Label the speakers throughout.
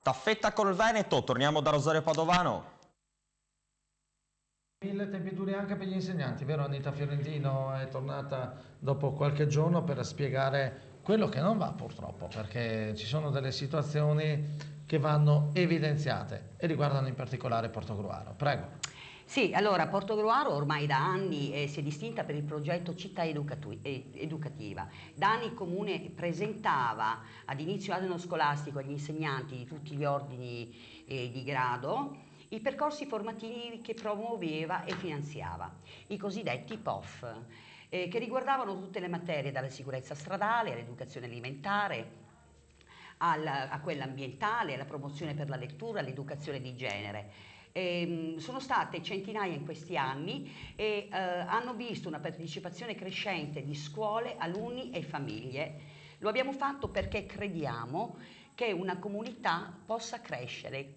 Speaker 1: Staffetta col Veneto, torniamo da Rosario Padovano.
Speaker 2: Mille tempi duri anche per gli insegnanti, vero? Anita Fiorentino è tornata dopo qualche giorno per spiegare quello che non va purtroppo, perché ci sono delle situazioni che vanno evidenziate e riguardano in particolare Portogruaro. Prego.
Speaker 3: Sì, allora Portogruaro ormai da anni si è distinta per il progetto Città Educativa. Da anni il Comune presentava ad inizio anno scolastico agli insegnanti di tutti gli ordini di grado i percorsi formativi che promuoveva e finanziava, i cosiddetti POF, che riguardavano tutte le materie, dalla sicurezza stradale all'educazione alimentare, a quella ambientale, alla promozione per la lettura, all'educazione di genere. Sono state centinaia in questi anni e hanno visto una partecipazione crescente di scuole, alunni e famiglie. Lo abbiamo fatto perché crediamo che una comunità possa crescere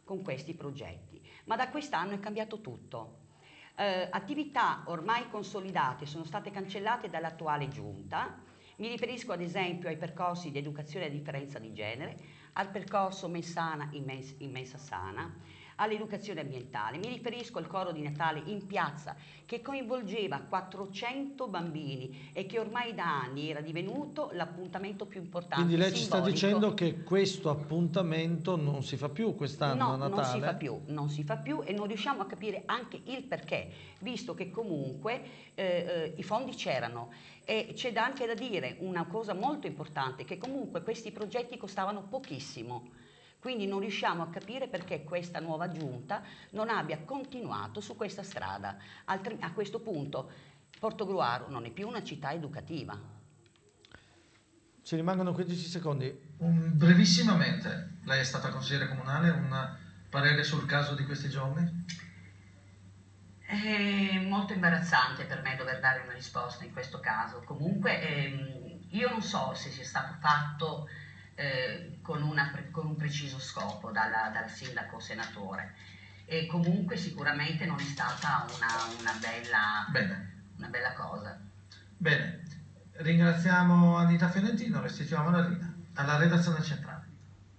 Speaker 3: con questi progetti, ma da quest'anno è cambiato tutto. Attività ormai consolidate sono state cancellate dall'attuale giunta. Mi riferisco ad esempio ai percorsi di educazione a differenza di genere, al percorso Mensana in Mensa Sana, all'educazione ambientale. Mi riferisco al coro di Natale in piazza che coinvolgeva 400 bambini e che ormai da anni era divenuto l'appuntamento più importante.
Speaker 2: Quindi lei ci sta
Speaker 3: simbolico.
Speaker 2: dicendo che questo appuntamento non si fa più quest'anno a
Speaker 3: No,
Speaker 2: Natale?
Speaker 3: non si fa più e non riusciamo a capire anche il perché, visto che comunque i fondi c'erano. E c'è anche da dire una cosa molto importante, che comunque questi progetti costavano pochissimo. Quindi non riusciamo a capire perché questa nuova giunta non abbia continuato su questa strada. A questo punto Portogruaro non è più una città educativa.
Speaker 2: Ci rimangono 15 secondi.
Speaker 4: Brevissimamente, lei è stata consigliere comunale, un parere sul caso di questi giorni?
Speaker 3: È molto imbarazzante per me dover dare una risposta in questo caso. Comunque io non so se sia stato fatto con un preciso scopo dal sindaco senatore, e comunque sicuramente non è stata una bella cosa.
Speaker 4: Bene, ringraziamo Anita Fiorentino, restituiamo la linea alla redazione centrale.